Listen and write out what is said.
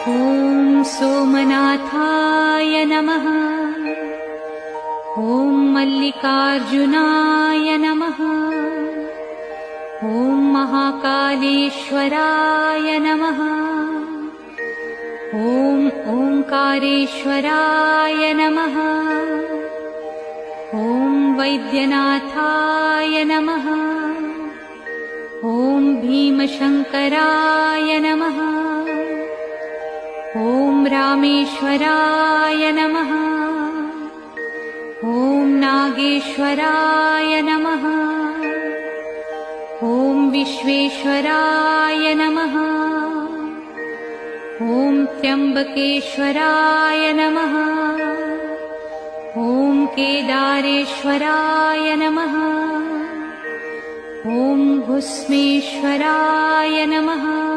ॐ सोमनाथाय नमः। ॐ मल्लिकार्जुनाय नमः। ॐ महाकालेश्वराय नमः। ॐ ओंकारेश्वराय नमः। ॐ वैद्यनाथाय नमः। ॐ भीमशंकराय नमः। ॐ रामेश्वराय नमः। ॐ नागेश्वराय नमः। ॐ विश्वेश्वराय नमः। ॐ त्र्यंबकेश्वराय नमः। ॐ केदारेश्वराय नमः। ॐ भुस्मेश्वराय नमः।